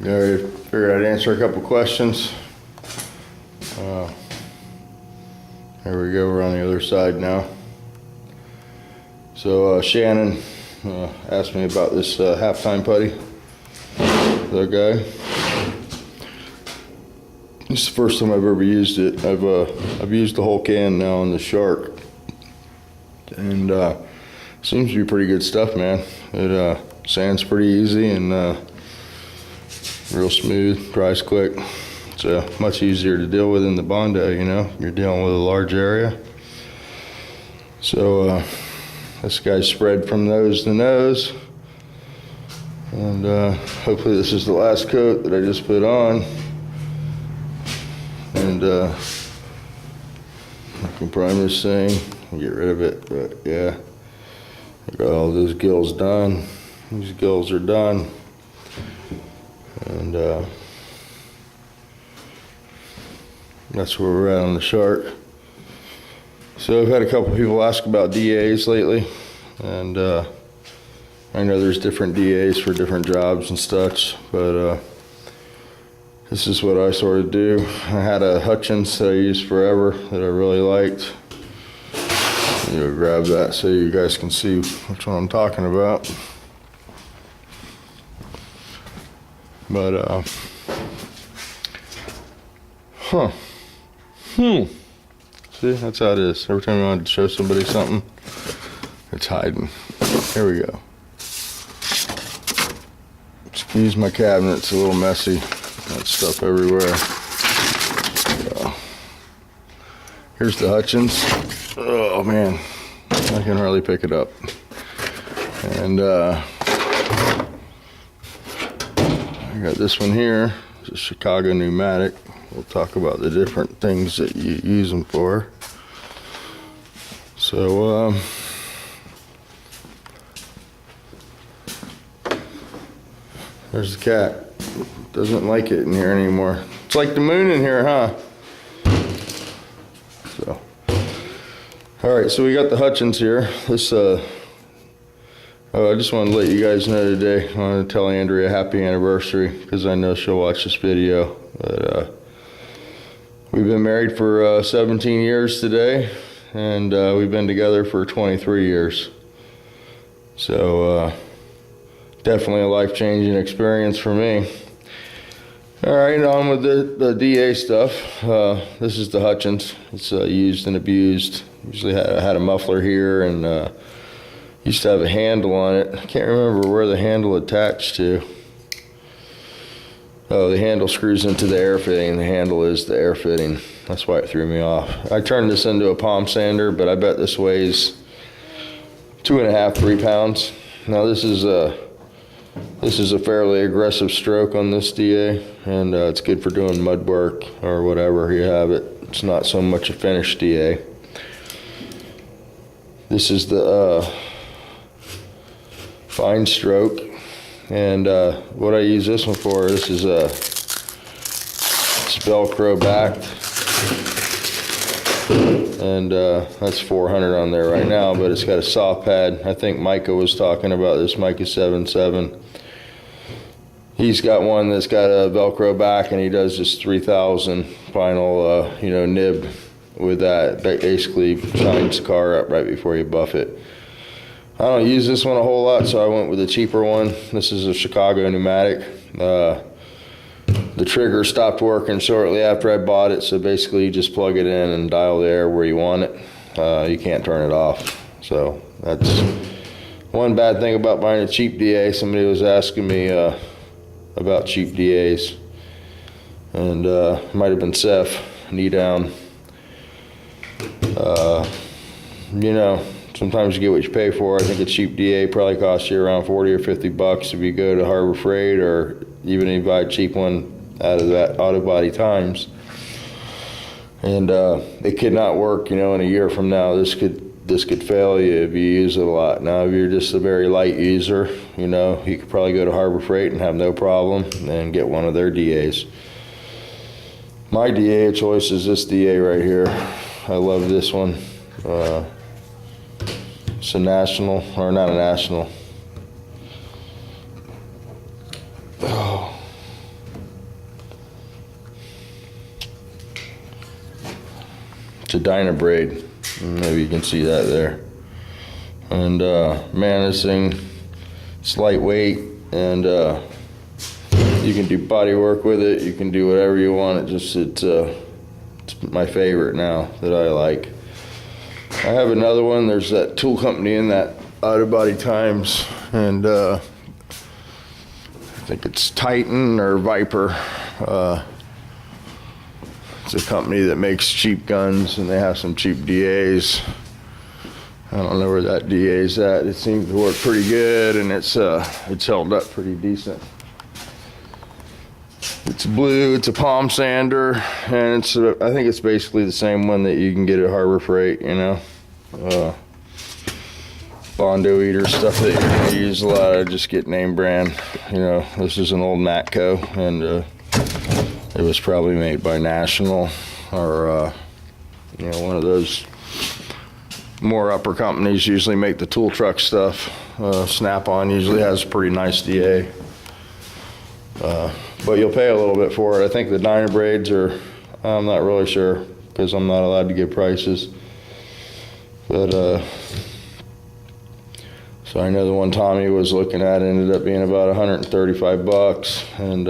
I figured I'd answer a couple questions. There we go, we're on the other side now. So Shannon asked me about this halftime putty. The guy. This is the first time I've ever used it. I've used the whole can now on the Shark, and seems to be pretty good stuff, man. It sands pretty easy and real smooth, dries quick. It's much easier to deal with in the Bondi, you know. You're dealing with a large area. So this guy's spread from nose to nose. And hopefully this is the last coat that I just put on. And I can prime this thing and get rid of it, but yeah. I got all those gills done. These gills are done. And that's where we're at on the Shark. So I've had a couple people ask about DAs lately, and I know there's different DAs for different jobs and such, but this is what I sort of do. I had a Hutchins that I used forever that I really liked. You'll grab that so you guys can see which one I'm talking about. But see, that's how it is. Every time I want to show somebody something, it's hiding. Here we go. Excuse my cabinet, it's a little messy. Got stuff everywhere. So, here's the Hutchins. Oh man, I can hardly pick it up. And I got this one here. It's a Chicago pneumatic. We'll talk about the different things that you use them for. So there's the cat. Doesn't like it in here anymore. It's like the moon in here, huh? So, all right, so we got the Hutchins here. This, I just wanted to let you guys know today. I want to tell Andrea happy anniversary because I know she'll watch this video. But we've been married for 17 years today, and we've been together for 23 years. So definitely a life-changing experience for me. All right, on with the DA stuff. This is the Hutchins. It's used and abused. Usually had a muffler here, and used to have a handle on it. I can't remember where the handle attached to. Oh, the handle screws into the air fitting. The handle is the air fitting. That's why it threw me off. I turned this into a palm sander, but I bet this weighs 2.5, 3 pounds. Now this is a fairly aggressive stroke on this DA, and it's good for doing mud work or whatever you have it. It's not so much a finished DA. This is the fine stroke, and what I use this one for, this is it's Velcro backed, and that's 400 on there right now, but it's got a soft pad. I think Micah was talking about this, Micah 77. He's got one that's got a Velcro back, and he does this 3000 final nib with that. Basically shines the car up right before you buff it. I don't use this one a whole lot, so I went with a cheaper one. This is a Chicago pneumatic. The trigger stopped working shortly after I bought it, so basically you just plug it in and dial the air where you want it. You can't turn it off. So that's one bad thing about buying a cheap DA. Somebody was asking me about cheap DAs, and might have been Seth, knee down. Sometimes you get what you pay for. I think a cheap DA probably costs you around 40 or 50 bucks if you go to Harbor Freight, or even if you buy a cheap one out of that Auto Body Times. And it could not work, in a year from now. This could fail you if you use it a lot. Now, if you're just a very light user, you could probably go to Harbor Freight and have no problem and get one of their DAs. My DA of choice is this DA right here. I love this one. It's a National, or not a National. Oh, It's a Dynabraid. Maybe you can see that there. And man, this thing, it's lightweight, and you can do body work with it. You can do whatever you want. It's my favorite now that I like. I have another one. There's that tool company in that Out of Body Times, and I think it's Titan or Viper. It's a company that makes cheap guns, and they have some cheap DAs. I don't know where that DA's at. It seems to work pretty good, and it's held up pretty decent. It's blue. It's a palm sander, and I think it's basically the same one that you can get at Harbor Freight. You know, Bondo Eater stuff that you're gonna use a lot of. Just get name brand. You know, this is an old Matco, and it was probably made by National or you know, one of those more upper companies. Usually make the tool truck stuff. Snap-on usually has a pretty nice DA, but you'll pay a little bit for it. I think the Dynabraids are, I'm not really sure because I'm not allowed to give prices, but so I know the one Tommy was looking at ended up being about $135, and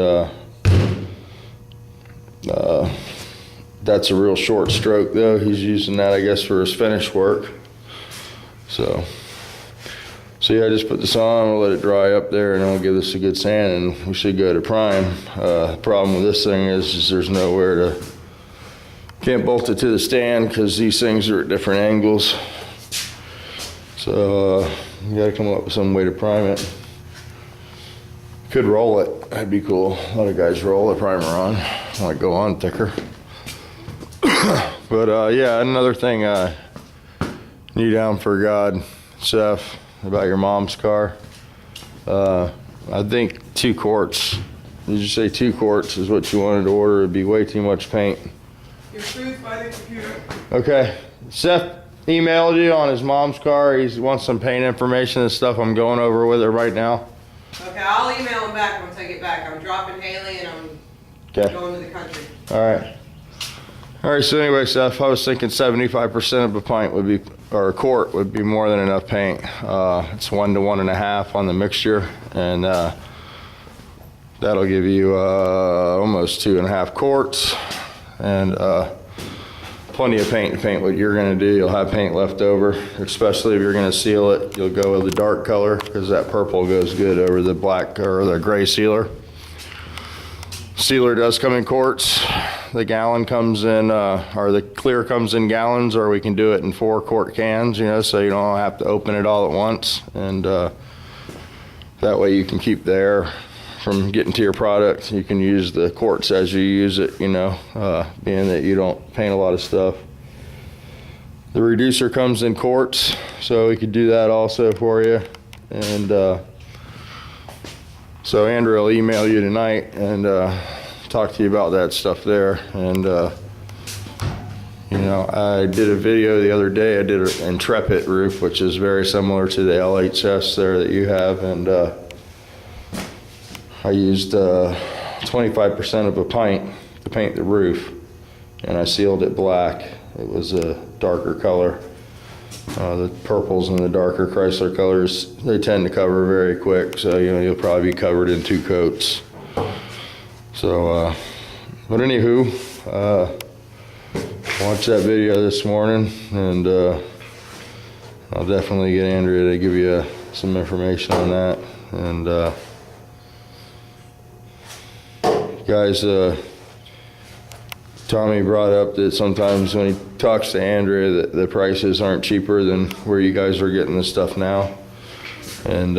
that's a real short stroke though. He's using that, I guess, for his finish work. So yeah, I just put this on, we'll let it dry up there, and I'll give this a good sand, and we should go to prime. The problem with this thing is there's nowhere to, can't bolt it to the stand because these things are at different angles. So you gotta come up with some way to prime it. Could roll it, that'd be cool. A lot of guys roll the primer on, might go on thicker. But yeah, another thing, knee down for God, Seth, about your mom's car. I think 2 quarts. Did you say 2 quarts is what you wanted to order? It'd be way too much paint. You're approved by the computer. Okay. Seth emailed you on his mom's car. He wants some paint information and stuff. I'm going over with it right now. Okay, I'll email him back once I get back. I'm dropping Haley and I'm going to the country. All right. All right, so anyway, Seth, I was thinking 75% of a pint would be, or a quart would be more than enough paint. It's 1 to 1.5 on the mixture, and that'll give you almost 2.5 quarts, and plenty of paint to paint what you're gonna do. You'll have paint left over, especially if you're gonna seal it. You'll go with the dark color because that purple goes good over the black or the gray sealer. Sealer does come in quarts. The gallon comes in, or the clear comes in gallons, or we can do it in 4-quart cans, you know, so you don't have to open it all at once. And that way you can keep the air from getting to your product. You can use the quarts as you use it, you know, being that you don't paint a lot of stuff. The reducer comes in quarts, so we could do that also for you. And so Andrew will email you tonight and talk to you about that stuff there. And you know, I did a video the other day. I did an Intrepid roof, which is very similar to the LHS there that you have, and I used 25% of a pint to paint the roof, and I sealed it black. It was a darker color. The purples and the darker Chrysler colors, they tend to cover very quick, so you know, you'll probably be covered in 2 coats. So, but anywho, watch that video this morning, and I'll definitely get Andrea to give you some information on that. And guys, Tommy brought up that sometimes when he talks to Andrea that the prices aren't cheaper than where you guys are getting the stuff now. And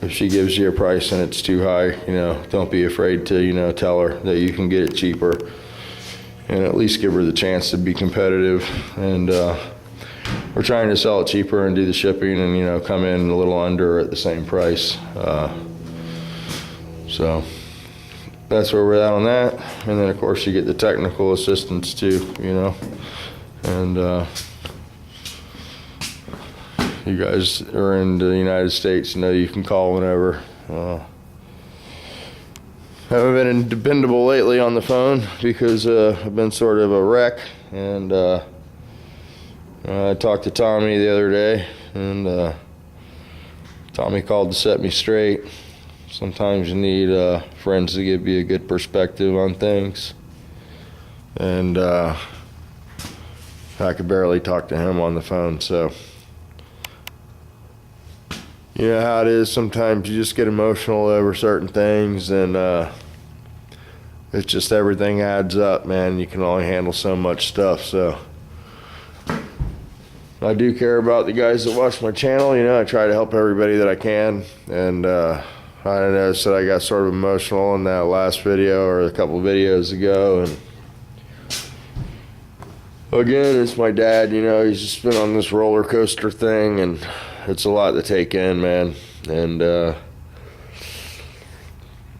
if she gives you a price and it's too high, you know, don't be afraid to, you know, tell her that you can get it cheaper, and at least give her the chance to be competitive. And we're trying to sell it cheaper and do the shipping and, you know, come in a little under at the same price. So that's where we're at on that. And then of course you get the technical assistance too, you know. And you guys are in the United States, you know, you can call whenever. Haven't been dependable lately on the phone because I've been sort of a wreck, and I talked to Tommy the other day, and Tommy called to set me straight. Sometimes you need friends to give you a good perspective on things. And I could barely talk to him on the phone, so you know how it is. Sometimes you just get emotional over certain things, and it's just everything adds up, man. You can only handle so much stuff, so I do care about the guys that watch my channel. You know, I try to help everybody that I can, and I noticed that I got sort of emotional in that last video or a couple videos ago, and again, it's my dad. You know, he's just been on this roller coaster thing, and it's a lot to take in, man. And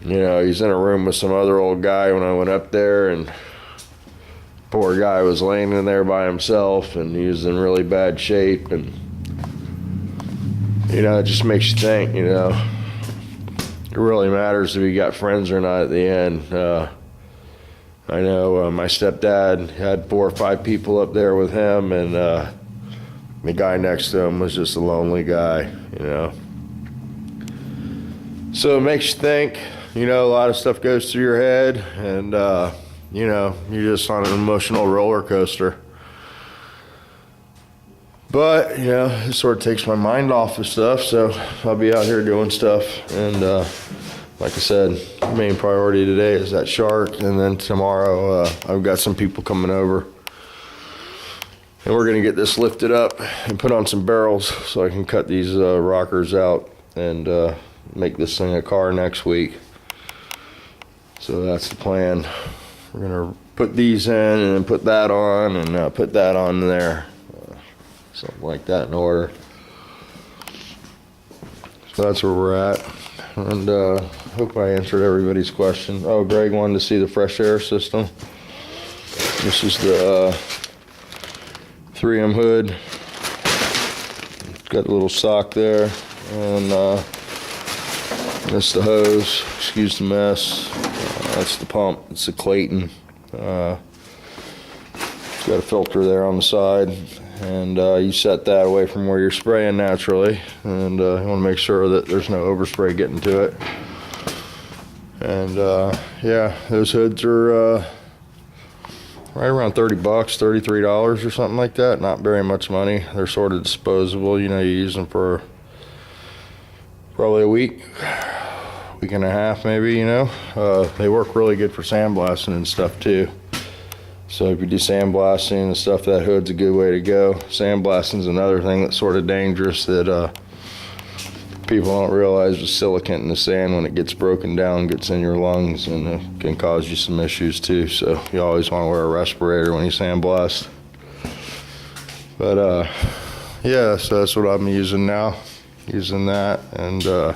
you know, he's in a room with some other old guy when I went up there, and poor guy was laying in there by himself, and he was in really bad shape. And you know, it just makes you think, you know, it really matters if you got friends or not at the end. I know my stepdad had 4 or 5 people up there with him, and the guy next to him was just a lonely guy, you know. So it makes you think, you know, a lot of stuff goes through your head, and you know, you're just on an emotional roller coaster. But, you know, it sort of takes my mind off of stuff, so I'll be out here doing stuff. And like I said, the main priority today is that shark, and then tomorrow I've got some people coming over. And we're gonna get this lifted up and put on some barrels so I can cut these rockers out and make this thing a car next week. So that's the plan. We're gonna put these in and then put that on and put that on there. Something like that in order. So that's where we're at. And hope I answered everybody's question. Oh, Greg wanted to see the fresh air system. This is the 3M hood. Got a little sock there, and that's the hose. Excuse the mess. That's the pump. It's the Clayton. It's got a filter there on the side, and you set that away from where you're spraying naturally, and you want to make sure that there's no overspray getting to it. And yeah, those hoods are right around $30, $33 or something like that. Not very much money. They're sort of disposable. You know, you use them for probably a week and a half maybe, you know. They work really good for sandblasting and stuff too. So if you do sandblasting and stuff, that hood's a good way to go. Sandblasting is another thing that's sort of dangerous that people don't realize. With silicate in the sand, when it gets broken down, gets in your lungs, and it can cause you some issues too. So you always want to wear a respirator when you sandblast. But yeah, so that's what I'm using now. Using that, and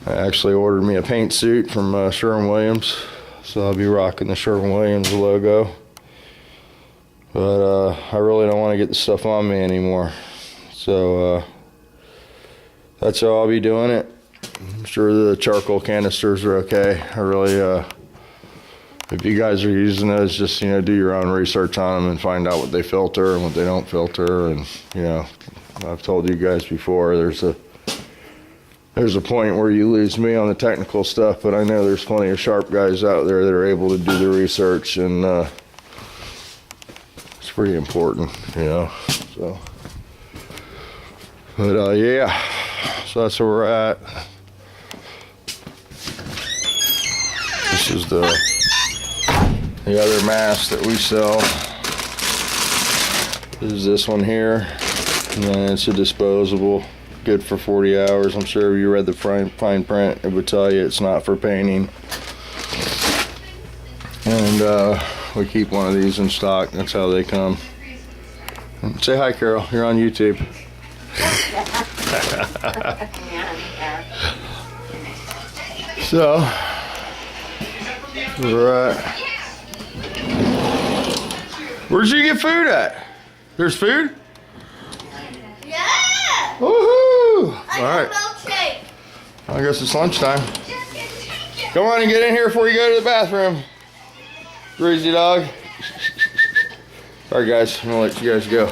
I actually ordered me a paint suit from Sherwin-Williams. So I'll be rocking the Sherwin-Williams logo. But I really don't want to get the stuff on me anymore. So that's how I'll be doing it. I'm sure the charcoal canisters are okay. I really, if you guys are using those, just, you know, do your own research on them and find out what they filter and what they don't filter. And, you know, I've told you guys before, there's a point where you lose me on the technical stuff, but I know there's plenty of sharp guys out there that are able to do the research, and it's pretty important, you know. So, but yeah, so that's where we're at. This is the other mask that we sell. This is this one here, and then it's a disposable. Good for 40 hours. I'm sure if you read the fine print, it would tell you it's not for painting. And we keep one of these in stock. That's how they come. Say hi, Carol. You're on YouTube. So, we're at. Where'd you get food at? There's food? Yeah! Woohoo! All right. Milkshake. I guess it's lunchtime. Come on and get in here before you go to the bathroom. Greasy dog. All right, guys, I'm gonna let you guys go.